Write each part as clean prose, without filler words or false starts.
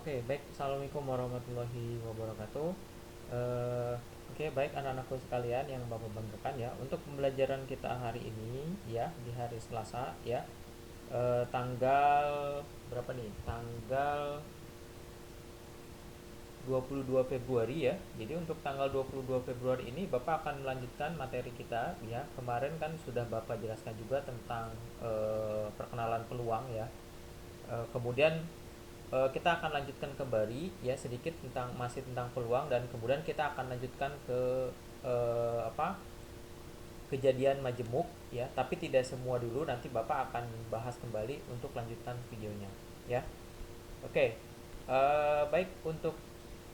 Oke, baik. Assalamualaikum warahmatullahi wabarakatuh. Eh, oke, baik anak-anakku sekalian yang Bapak banggakan ya. Untuk pembelajaran kita hari ini ya, di hari Selasa ya. Tanggal berapa nih? Tanggal 22 Februari ya. Jadi untuk tanggal 22 Februari ini Bapak akan melanjutkan materi kita ya. Kemarin kan sudah Bapak jelaskan juga tentang perkenalan peluang ya. Kemudian kita akan lanjutkan kembali ya sedikit tentang masih tentang peluang, dan kemudian kita akan lanjutkan ke apa, kejadian majemuk ya, tapi tidak semua dulu, nanti Bapak akan bahas kembali untuk lanjutan videonya ya. Oke. Baik, untuk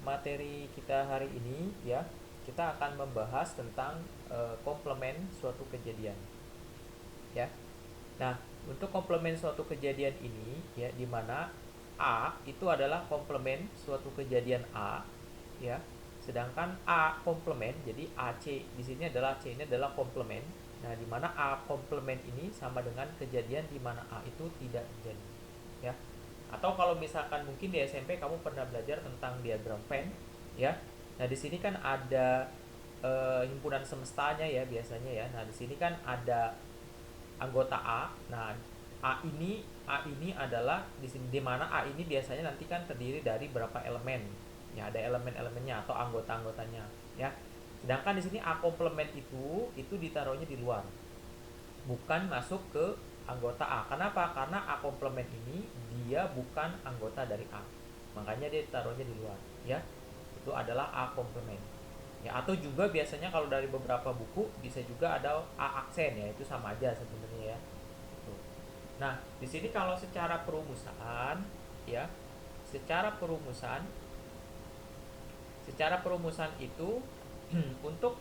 materi kita hari ini ya, kita akan membahas tentang komplement suatu kejadian ya. Nah, untuk komplement suatu kejadian ini ya, di mana A itu adalah komplement suatu kejadian A ya. Sedangkan A komplement, jadi AC di sini adalah, C ini adalah komplement. Nah, di mana A komplement ini sama dengan kejadian di mana A itu tidak terjadi ya. Atau kalau misalkan mungkin di SMP kamu pernah belajar tentang diagram Venn ya. Nah, di sini kan ada himpunan semestanya ya biasanya ya. Nah, di sini kan ada anggota A. Nah, A ini adalah di sini, di mana A ini biasanya nanti kan terdiri dari berapa elemen. Ya, ada elemen-elemennya atau anggota-anggotanya, ya. Sedangkan di sini A komplement itu ditaruhnya di luar. Bukan masuk ke anggota A. Kenapa? Karena A komplement ini dia bukan anggota dari A. Makanya dia ditaruhnya di luar, ya. Itu adalah A komplement. Ya, atau juga biasanya kalau dari beberapa buku bisa juga ada A aksen, ya itu sama aja sebenarnya ya. Nah, di sini kalau secara perumusan ya, secara perumusan secara perumusan itu untuk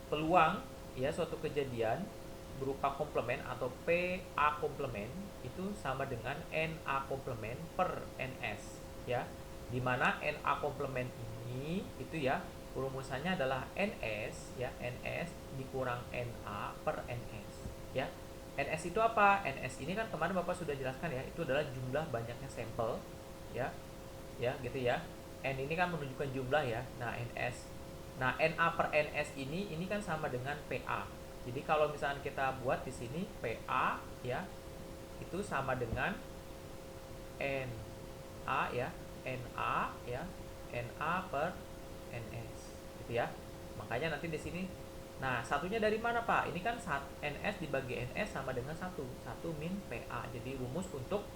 peluang ya suatu kejadian berupa komplement atau PA komplement itu sama dengan NA komplement per NS ya. Dimana NA komplement ini itu ya perumusannya adalah NS ya, NS dikurang NA per NS ya. NS itu apa? NS ini kan kemarin Bapak sudah jelaskan ya, itu adalah jumlah banyaknya sampel ya. Ya, gitu ya. N ini kan menunjukkan jumlah ya. Nah, NS. Nah, NA per NS ini kan sama dengan PA. Jadi kalau misalnya kita buat di sini PA ya, itu sama dengan NA ya, NA ya, NA per NS gitu ya. Makanya nanti di sini, nah satunya dari mana Pak? Ini kan NS dibagi NS sama dengan 1 min PA. Jadi rumus untuk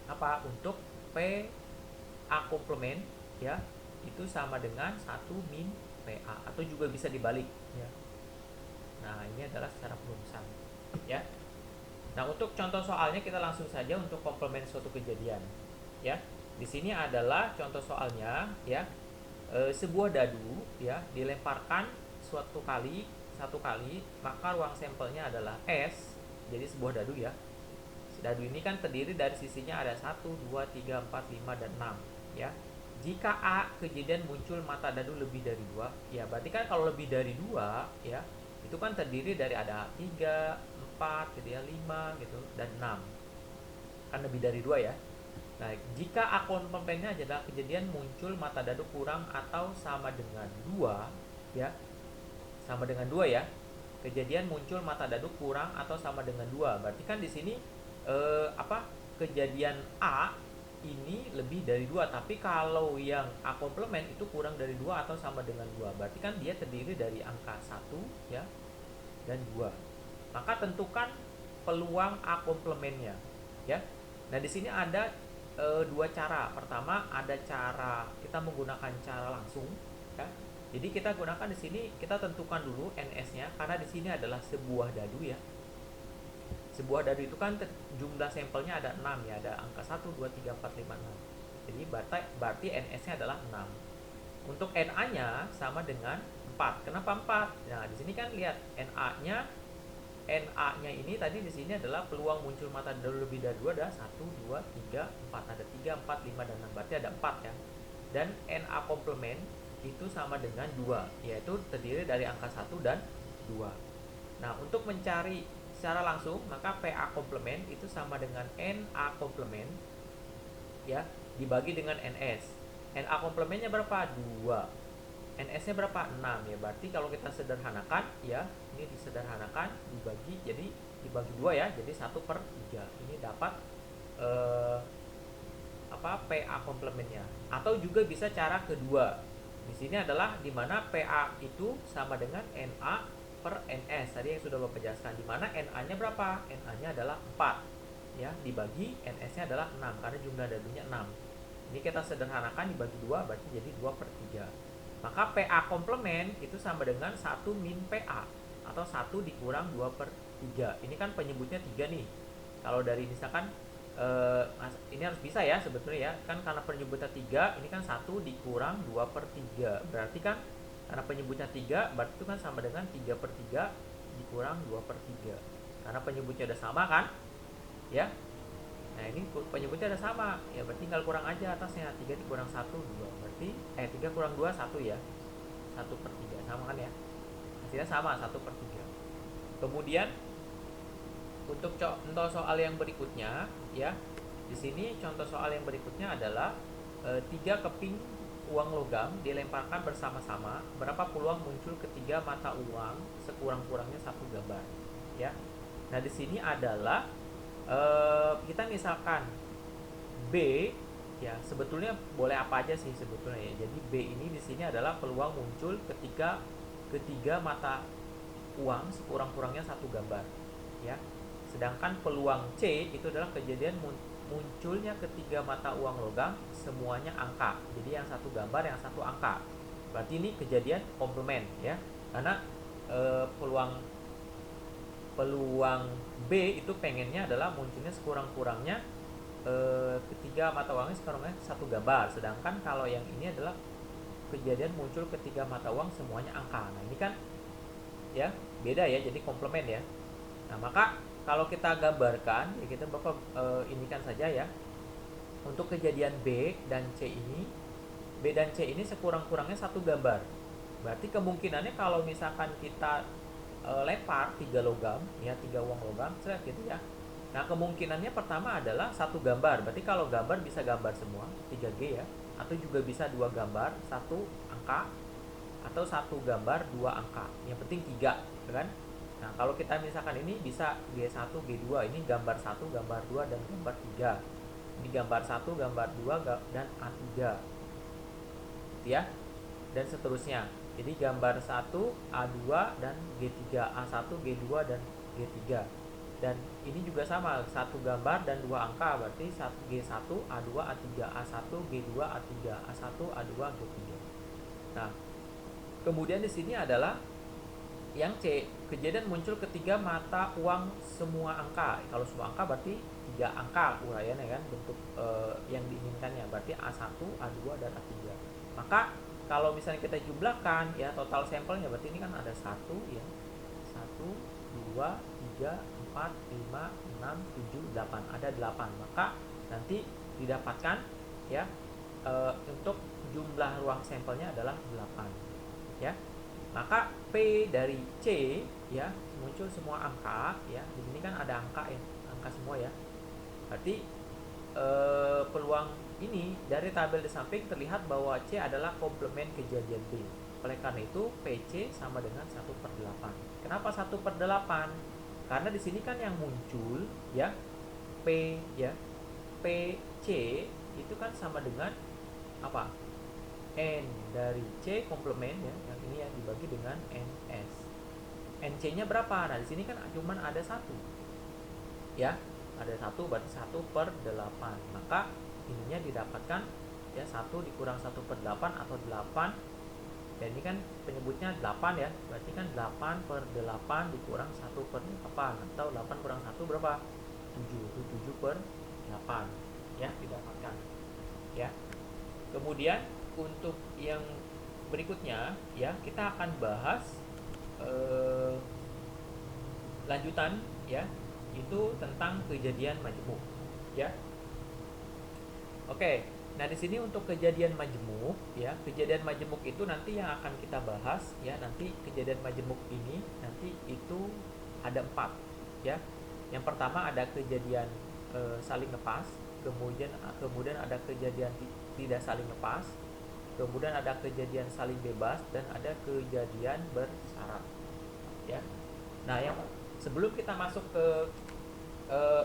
apa? Untuk PA komplement ya, itu sama dengan 1 min PA, atau juga bisa dibalik ya. Nah, ini adalah secara perumusan ya. Nah, untuk contoh soalnya kita langsung saja untuk komplement suatu kejadian ya. Di sini adalah contoh soalnya ya. Sebuah dadu ya dilemparkan satu kali, maka ruang sampelnya adalah S. Jadi sebuah dadu ya. Dadu ini kan terdiri dari sisinya ada 1, 2, 3, 4, 5 dan 6 ya. Jika A kejadian muncul mata dadu lebih dari 2 ya, berarti kan kalau lebih dari 2 ya, itu kan terdiri dari ada 3, 4 gitu ya, 5 gitu, dan 6. Kan lebih dari 2 ya. Nah, jika A komplementnya adalah kejadian muncul mata dadu kurang atau sama dengan 2 ya. Sama dengan 2 ya. Kejadian muncul mata dadu kurang atau sama dengan 2. Berarti kan di sini kejadian A ini lebih dari 2, tapi kalau yang A komplement itu kurang dari 2 atau sama dengan 2. Berarti kan dia terdiri dari angka 1 ya dan 2. Maka tentukan peluang A komplementnya ya. Nah, di sini ada dua cara. Pertama ada cara kita menggunakan cara langsung ya. Jadi kita gunakan di sini, kita tentukan dulu NS-nya karena di sini adalah sebuah dadu ya. Sebuah dadu itu kan jumlah sampelnya ada 6 ya, ada angka 1, 2, 3, 4, 5, 6. Jadi berarti NS-nya adalah 6. Untuk NA-nya sama dengan 4. Kenapa 4? Nah, di sini kan lihat NA-nya ini tadi di sini adalah peluang muncul mata dadu lebih dari 2 ada 1, 2, 3, 4. Ada 3, 4, 5 dan 6. Berarti ada 4 ya. Dan NA komplement itu sama dengan 2, yaitu terdiri dari angka 1 dan 2. Nah, untuk mencari secara langsung, maka PA komplement itu sama dengan NA komplement ya, dibagi dengan NS. NA komplemennya berapa? 2. NS-nya berapa? 6 ya. Berarti kalau kita sederhanakan ya, ini disederhanakan dibagi jadi dibagi 2 ya. Jadi 1/3. Ini dapat eh, apa? PA komplemennya. Atau juga bisa cara kedua. Di sini adalah dimana PA itu sama dengan NA per NS. Tadi yang sudah Bapak jelaskan. Dimana NA-nya berapa? NA-nya adalah 4 ya, dibagi NS-nya adalah 6 karena jumlah dadunya 6. Ini kita sederhanakan dibagi 2 berarti jadi 2/3. Maka PA komplement itu sama dengan 1 min PA atau 1 dikurang 2/3. Ini kan penyebutnya 3 nih. Kalau dari misalkan ini harus bisa ya sebetulnya ya. Kan karena penyebutnya 3, ini kan 1 dikurang 2/3. Berarti kan karena penyebutnya 3, berarti itu kan sama dengan 3/3 dikurang 2/3. Karena penyebutnya udah sama kan? Ya. Nah, ini penyebutnya ada sama. Ya, berarti tinggal kurang aja atasnya. 3 dikurang 1, 2. Berarti 3 kurang 2, 1 ya. 1/3. Sama kan ya? Hasilnya sama, 1/3. Kemudian untuk contoh soal yang berikutnya ya. Di sini contoh soal yang berikutnya adalah 3 keping uang logam dilemparkan bersama-sama. Berapa peluang muncul ketiga mata uang sekurang-kurangnya satu gambar, ya. Nah, di sini adalah kita misalkan B ya, sebetulnya boleh apa aja sih sebetulnya ya. Jadi B ini di sini adalah peluang muncul ketika ketiga mata uang sekurang-kurangnya satu gambar, ya. Sedangkan peluang C itu adalah kejadian munculnya ketiga mata uang logam semuanya angka. Jadi yang satu gambar, yang satu angka. Berarti ini kejadian komplement ya. Karena peluang B itu pengennya adalah munculnya sekurang-kurangnya ketiga mata uangnya sekurang-kurangnya satu gambar. Sedangkan kalau yang ini adalah kejadian muncul ketiga mata uang semuanya angka. Nah, ini kan ya beda ya, jadi komplement ya. Nah, maka kalau kita gambarkan ya, kita Bapak inikan saja ya. Untuk kejadian B dan C ini, B dan C ini sekurang-kurangnya satu gambar. Berarti kemungkinannya kalau misalkan kita lempar 3 logam ya, 3 uang logam gitu ya. Nah, kemungkinannya pertama adalah satu gambar. Berarti kalau gambar bisa gambar semua 3G ya, atau juga bisa 2 gambar, 1 angka, atau 1 gambar 2 angka. Yang penting 3, kan? Nah, kalau kita misalkan ini bisa G1, G2, ini gambar 1, gambar 2 dan gambar 3. Ini gambar 1, gambar 2 dan A3. Ya. Dan seterusnya. Jadi gambar 1, A2 dan G3, A1, G2 dan G3. Dan ini juga sama, satu gambar dan 2 angka, berarti G1, A2, A3, A1, G2, A3, A1, A2, G3. Nah, kemudian di sini adalah yang C, kejadian muncul ketiga mata uang semua angka. Kalau semua angka berarti 3 angka uraiannya kan, bentuk yang diinginkannya. Berarti A1, A2 dan A3. Maka kalau misalnya kita jumlahkan ya total sampelnya, berarti ini kan ada 1 ya. 1 2 3 4 5 6 7 8. Ada 8. Maka nanti didapatkan ya untuk jumlah ruang sampelnya adalah 8. Ya. Maka P dari C ya muncul semua angka ya. Di sini kan ada angka ya, angka semua ya. Berarti peluang ini dari tabel di samping terlihat bahwa C adalah komplement kejadian B. Oleh karena itu PC sama dengan 1/8. Kenapa 1/8? Karena di sini kan yang muncul ya P ya, PC itu kan sama dengan apa? N dari C komplement ya, yang ini yang dibagi dengan NS. NC-nya berapa? Nah, di sini kan cuman ada 1. Ya, ada 1 berarti 1/8. Maka ininya didapatkan ya 1 dikurang 1/8 atau 8. Dan ini kan penyebutnya 8 ya. Berarti kan 8/8 dikurang 1/8 atau 8 kurang 1 berapa? 7. Itu 7/8 ya didapatkan. Ya. Kemudian untuk yang berikutnya ya kita akan bahas lanjutan ya, itu tentang kejadian majemuk ya. Oke, nah di sini untuk kejadian majemuk ya, kejadian majemuk itu nanti yang akan kita bahas ya. Nanti kejadian majemuk ini nanti itu ada 4 ya. Yang pertama ada kejadian saling lepas kemudian ada kejadian tidak saling lepas, kemudian ada kejadian saling bebas, dan ada kejadian bersyarat, ya. Nah, yang sebelum kita masuk ke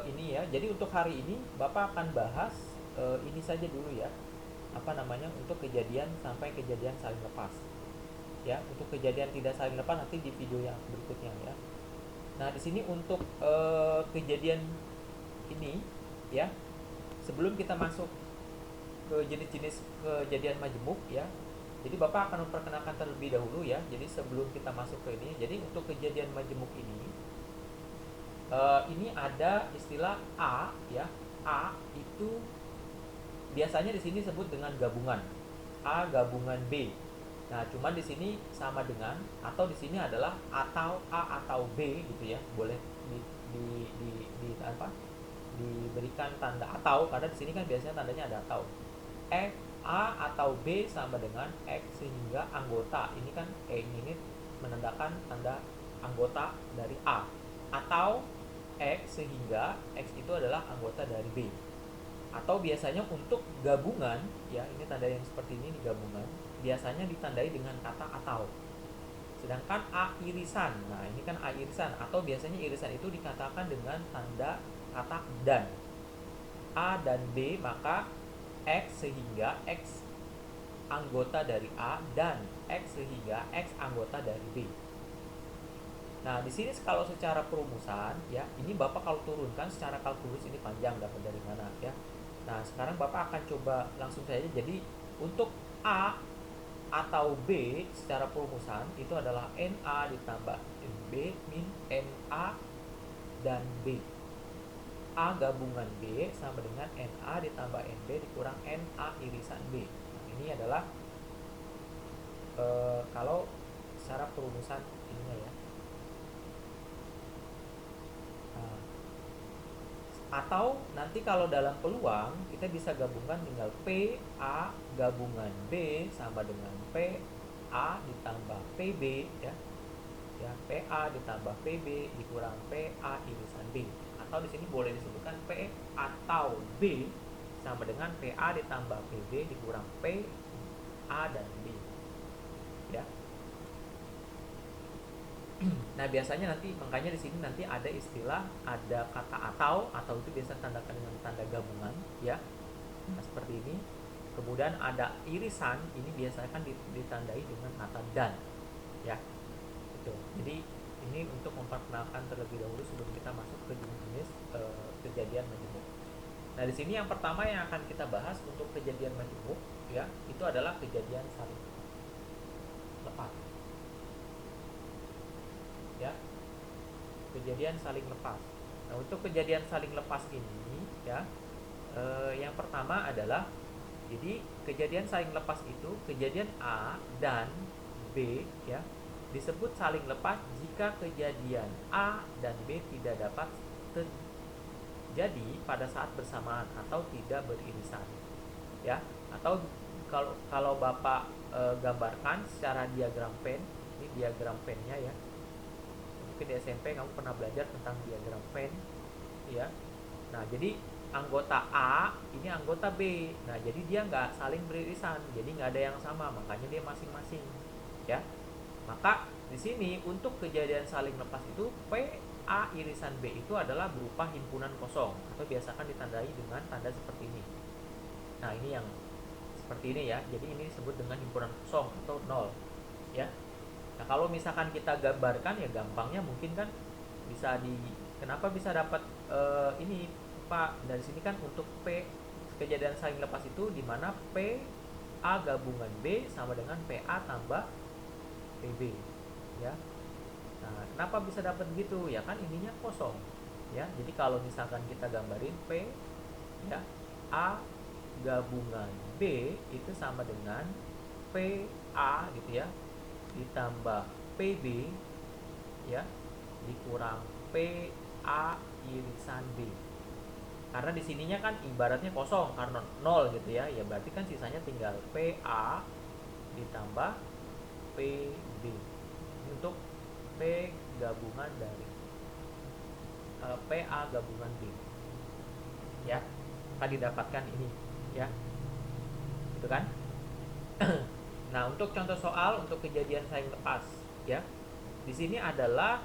ini ya, jadi untuk hari ini Bapak akan bahas ini saja dulu ya, apa namanya, untuk kejadian sampai kejadian saling lepas, ya. Untuk kejadian tidak saling lepas nanti di video yang berikutnya ya. Nah, di sini untuk kejadian ini ya, sebelum kita masuk ke jenis-jenis kejadian majemuk ya, jadi Bapak akan memperkenalkan terlebih dahulu ya. Jadi sebelum kita masuk ke ini, jadi untuk kejadian majemuk ini ada istilah A ya. A itu biasanya di sini disebut dengan gabungan A gabungan B. Nah, cuman di sini sama dengan, atau di sini adalah atau A atau B gitu ya. Boleh di apa? Diberikan tanda atau, karena di sini kan biasanya tandanya ada atau. A atau B sama dengan X sehingga anggota ini kan ini menandakan tanda anggota dari A, atau X sehingga X itu adalah anggota dari B. Atau biasanya untuk gabungan ya, ini tanda yang seperti ini gabungan, biasanya ditandai dengan kata atau. Sedangkan A irisan, nah ini kan A irisan, atau biasanya irisan itu dikatakan dengan tanda kata dan. A dan B, maka X sehingga X anggota dari A dan X sehingga X anggota dari B. Nah, di sini kalau secara perumusan ya, ini Bapak kalau turunkan secara kalkulus ini panjang dapat dari mana ya. Nah, sekarang Bapak akan coba langsung saja. Jadi, untuk A atau B secara perumusan itu adalah NA ditambah NB min NA dan B. A gabungan B sama dengan NA ditambah NB dikurang NA irisan B. Nah, ini adalah kalau secara perumusan ininya ya. Nah, atau nanti kalau dalam peluang kita bisa gabungkan tinggal P A gabungan B sama dengan P A ditambah PB ya. Ya, PA ditambah PB dikurang PA irisan B. Atau di sini boleh disebutkan P atau B sama dengan PA ditambah PB dikurang P A dan B. Ya. Nah, biasanya nanti makanya di sini nanti ada istilah, ada kata atau itu biasa tandakan dengan tanda gabungan ya. Nah, seperti ini. Kemudian ada irisan, ini biasanya kan ditandai dengan kata dan ya. Itu. Jadi ini untuk memperkenalkan terlebih dahulu sebelum kita masuk ke jenis kejadian majemuk. Nah, di sini yang pertama yang akan kita bahas untuk kejadian majemuk ya, itu adalah kejadian saling lepas. Ya, kejadian saling lepas. Nah, untuk kejadian saling lepas ini ya, yang pertama adalah, jadi kejadian saling lepas itu kejadian A dan B ya disebut saling lepas jika kejadian A dan B tidak dapat terjadi pada saat bersamaan atau tidak beririsan ya. Atau kalau Bapak gambarkan secara diagram Venn, ini diagram Venn-nya ya. Mungkin di SMP kamu pernah belajar tentang diagram Venn ya. Nah, jadi anggota A ini anggota B. Nah, jadi dia nggak saling beririsan, jadi nggak ada yang sama, makanya dia masing-masing ya. Maka di sini untuk kejadian saling lepas itu P A irisan B itu adalah berupa himpunan kosong atau biasakan ditandai dengan tanda seperti ini. Nah, ini yang seperti ini ya. Jadi ini disebut dengan himpunan kosong atau nol ya. Nah, kalau misalkan kita gambarkan ya gampangnya mungkin kan bisa kenapa bisa dapat ini Pak, dari sini kan untuk P kejadian saling lepas itu di mana P A gabungan B sama dengan PA tambah PB ya. Nah, kenapa bisa dapat begitu? Ya kan ininya kosong ya. Jadi kalau misalkan kita gambarin P ya A gabungan B itu sama dengan PA gitu ya ditambah PB ya dikurang PA irisan B. Karena di sininya kan ibaratnya kosong karena 0 gitu ya. Ya berarti kan sisanya tinggal PA ditambah PB. Untuk P gabungan dari PA gabungan B. Ya. maka didapatkan ini, ya. Gitu kan? Nah, untuk contoh soal untuk kejadian saing lepas, ya. Di sini adalah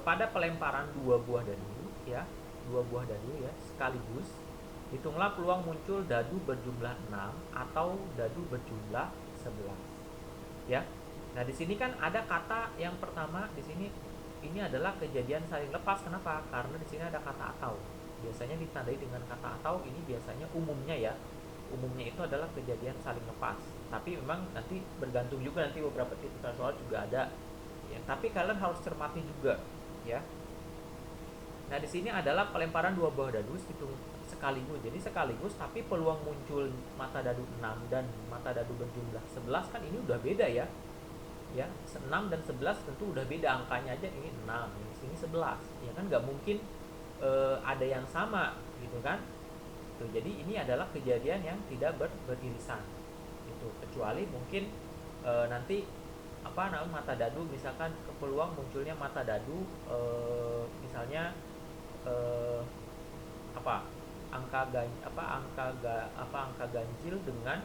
pada pelemparan dua buah dadu, ya. Dua buah dadu ya, sekaligus. Hitunglah peluang muncul dadu berjumlah 6 atau dadu berjumlah 11. Ya. Nah, di sini kan ada kata yang pertama di sini ini adalah kejadian saling lepas. Kenapa? Karena di sini ada kata atau. Biasanya ditandai dengan kata atau, ini biasanya umumnya ya. Umumnya itu adalah kejadian saling lepas. Tapi memang nanti bergantung juga, nanti beberapa titik soal juga ada. Ya, tapi kalian harus cermati juga, ya. Nah, di sini adalah pelemparan dua buah dadu hitung sekaligus. Jadi sekaligus, tapi peluang muncul mata dadu 6 dan mata dadu berjumlah 11 kan ini udah beda ya. Ya, 6 dan 11 tentu udah beda angkanya aja, ini 6, ini sini 11. Ya kan nggak mungkin ada yang sama gitu kan. Tuh, jadi ini adalah kejadian yang tidak beririsan. Gitu. Kecuali mungkin nanti apa namanya mata dadu, misalkan peluang munculnya mata dadu misalnya eh, apa angka ganjil dengan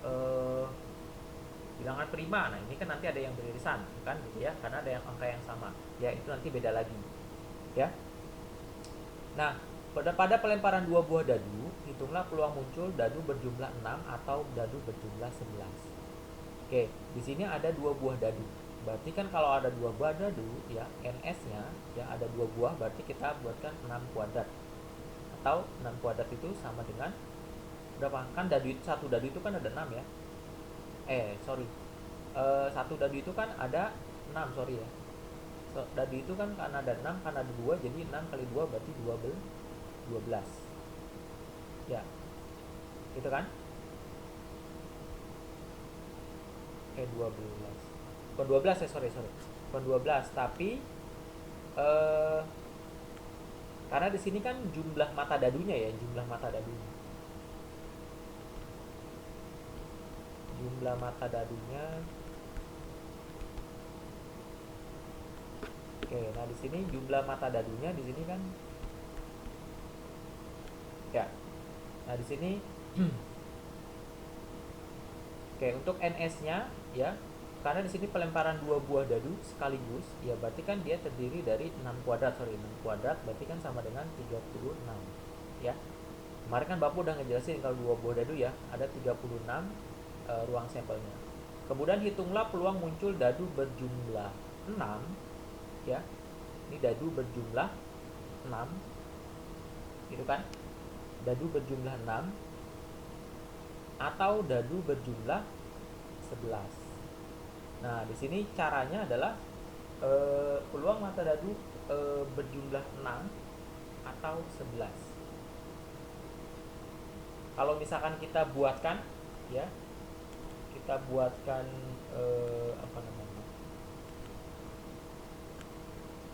eh, bilangan prima. Nah, ini kan nanti ada yang beririsan kan gitu ya, karena ada yang angka yang sama. Ya, itu nanti beda lagi. Ya. Nah, pada pelemparan dua buah dadu, hitunglah peluang muncul dadu berjumlah 6 atau dadu berjumlah 11. Oke, di sini ada dua buah dadu. Berarti kan kalau ada dua buah dadu, ya NS-nya ya ada dua buah, berarti kita buatkan 6 kuadrat. Atau 6 kuadrat itu sama dengan berapa? Kan satu dadu itu kan ada 6 ya. Sorry. Satu dadu itu kan ada 6, sorry ya. Dadu itu kan karena ada 6, karena ada 2, jadi 6 kali 2 berarti 12. Ya, itu kan? 12. Bukan 12 ya, sorry. Bukan 12, tapi eh karena di sini kan jumlah mata dadunya ya, jumlah mata dadunya. Jumlah mata dadunya. Oke, nah di sini jumlah mata dadunya di sini kan ya. Nah, di sini oke, untuk NS-nya ya. Karena di sini pelemparan dua buah dadu sekaligus, ya berarti kan dia terdiri dari 6 kuadrat, 6 kuadrat berarti kan sama dengan 36. Ya. Kemarin kan Bapak udah ngejelasin kalau dua buah dadu ya, ada 36 ruang sampelnya. Kemudian hitunglah peluang muncul dadu berjumlah 6, ya. Ini dadu berjumlah 6. Gitu kan? Dadu berjumlah 6 atau dadu berjumlah 11. Nah, di sini caranya adalah peluang mata dadu berjumlah 6 atau 11. Kalau misalkan kita buatkan ya, kita buatkan apa namanya?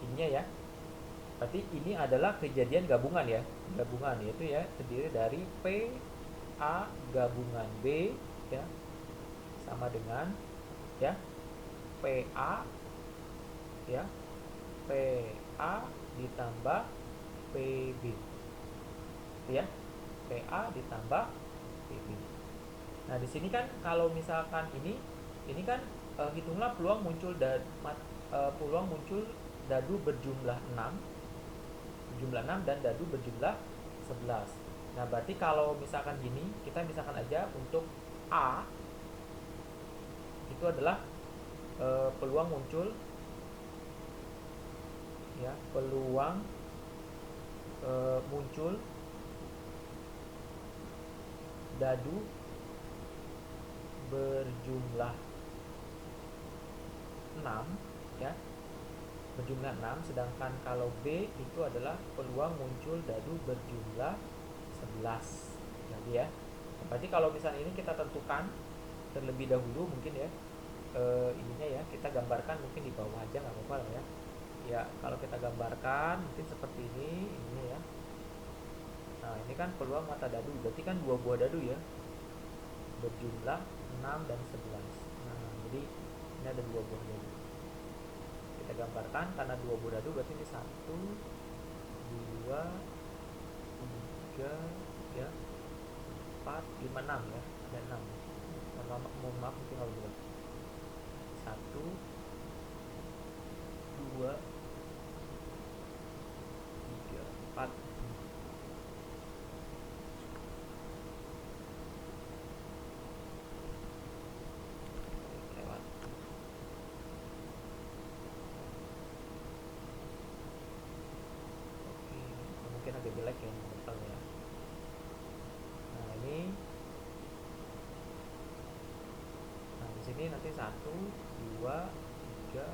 Ininya ya. Berarti ini adalah kejadian gabungan ya. Gabungan yaitu ya terdiri dari P A gabungan B ya sama dengan ya PA ya PA ditambah PB ya PA ditambah PB. Nah, di sini kan kalau misalkan ini kan hitunglah peluang muncul peluang muncul dadu berjumlah 6 dan dadu berjumlah 11. Nah, berarti kalau misalkan gini, kita misalkan aja untuk A itu adalah peluang muncul ya, peluang muncul dadu berjumlah 6 ya. Berjumlah 6, sedangkan kalau B itu adalah peluang muncul dadu berjumlah 11. Jadi ya. Berarti kalau misalnya ini kita tentukan terlebih dahulu mungkin ya. Ininya ya, kita gambarkan mungkin di bawah aja nggak apa-apa lah ya. Ya, kalau kita gambarkan mungkin seperti ini ya. Nah, ini kan peluang mata dadu, berarti kan dua buah dadu ya. Berjumlah 6 dan 11. Nah, jadi ini ada dua buah dadu. Kita gambarkan karena dua buah dadu berarti ini 1 2 3 ya, 4, 5, 6 ya, ada 6. Mohon maaf mungkin kalau dua. 1, 2, 3, 4. Lewat. Oke, mungkin agak jelek ya ya. Nah ini, nah di sini nanti 1, 2, 3,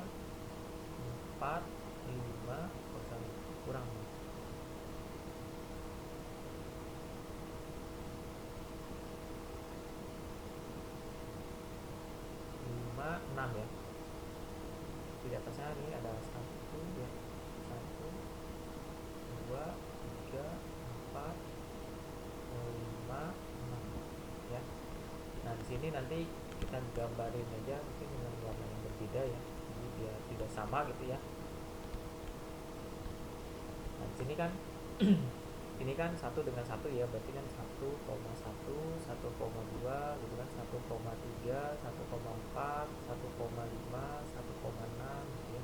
4, 5, kurang. 5, 6 ya. Di atasnya ini ada 1 ya. 1, 2, 3, 4, 5, 6 ya. Nah, di sini nanti kita gambarin aja mungkin dengan warna yang berbeda ya. Jadi biar tidak sama gitu ya. Nah, di sini kan ini kan 1 dengan 1 ya, berarti kan 1,1, 1,2 gitu kan, 1,3, 1,4, 1,5, 1,6 gitu ya.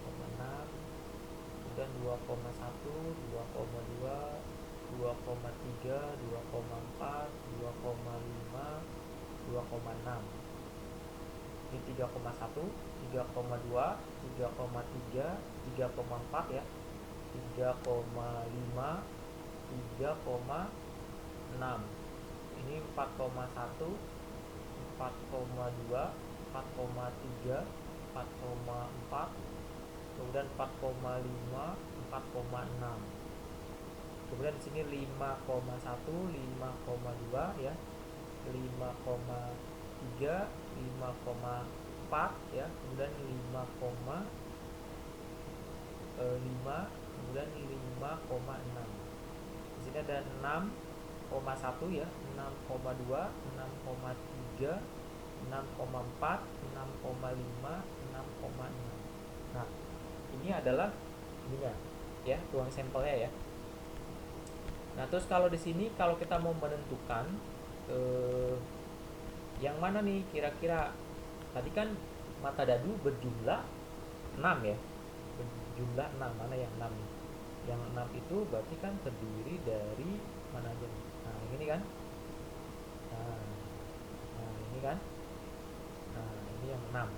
1,6, kemudian 2,1, 2,2, 2,3, 2,4, 2,5, 2,6. Ini 3,1, 3,2, 3,3, 3,4 ya. 3,5, 3,6. Ini 4,1, 4,2, 4,3, 4,4, kemudian 4,5, 4,6. Kemudian di sini 5,1, 5,2 ya. 5,3, 5,4 ya. Kemudian 5,5, kemudian 5,6. Di sini ada 6,1 ya, 6,2, 6,3, 6,4, 6,5, 6,6. Nah, ini adalah ininya ya, ruang sampelnya ya. Nah, terus kalau di sini kalau kita mau menentukan yang mana nih kira-kira, tadi kan mata dadu berjumlah 6 ya. Berjumlah 6, mana yang 6 nih? Yang 6 itu berarti kan terdiri dari mana aja nih? Nah, ini kan. Nah, ini kan. Nah, ini yang 6.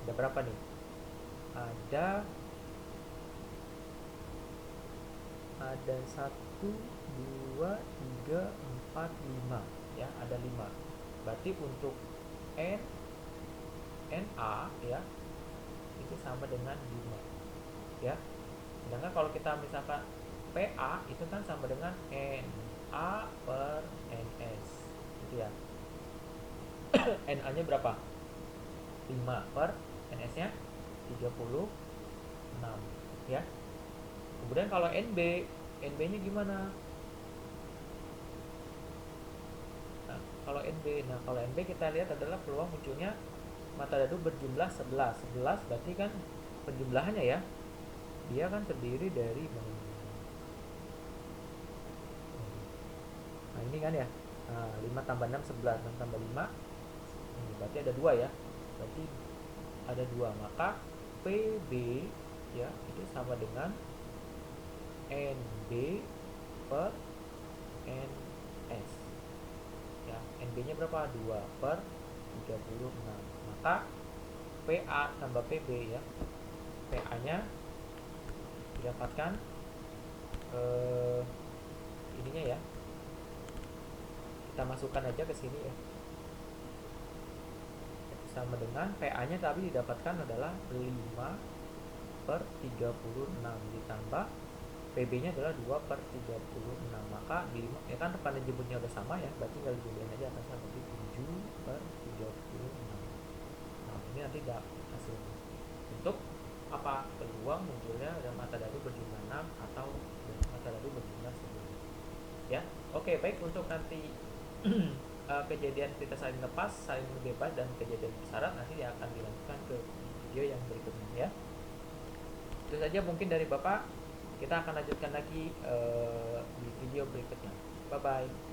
Ada berapa nih? Ada 1, 2, 3, 4, 5 ya, ada 5. Berarti untuk NA ya itu sama dengan 5 ya. Sedangkan kalau kita misalkan PA itu kan sama dengan NA per NS gitu ya. NA nya berapa? 5 per NS nya 36 ya. Kemudian kalau NB nya gimana? Nah, kalau NB kita lihat adalah peluang munculnya mata dadu berjumlah 11. 11 berarti kan penjumlahannya ya, dia kan terdiri dari, nah ini kan ya, nah, 5 tambah 6 11, 6 tambah 5 ini berarti ada 2 ya, berarti ada 2, maka PB ya itu sama dengan NB per NS ya. NB nya berapa? 2 per 36, maka PA tambah PB ya, PA nya didapatkan ininya ya, kita masukkan aja ke sini ya, sama dengan PA nya tapi didapatkan adalah 5 per 36 ditambah PB nya adalah 2 per 36, maka 5 ya kan, tekanan jemputnya udah sama ya, berarti tinggal dijumlahin aja atasnya, berarti 7 per 36. Nah, ini nanti hasilnya untuk apa, peluang munculnya ada mata dadu berjumlah 6 atau mata dadu berjumlah 9 ya. Oke, baik, untuk nanti kejadian kita saling lepas, saling bebas, dan kejadian bersyarat nanti akan dilanjutkan ke video yang berikutnya ya. Itu saja mungkin dari Bapak, kita akan lanjutkan lagi di video berikutnya. Bye bye.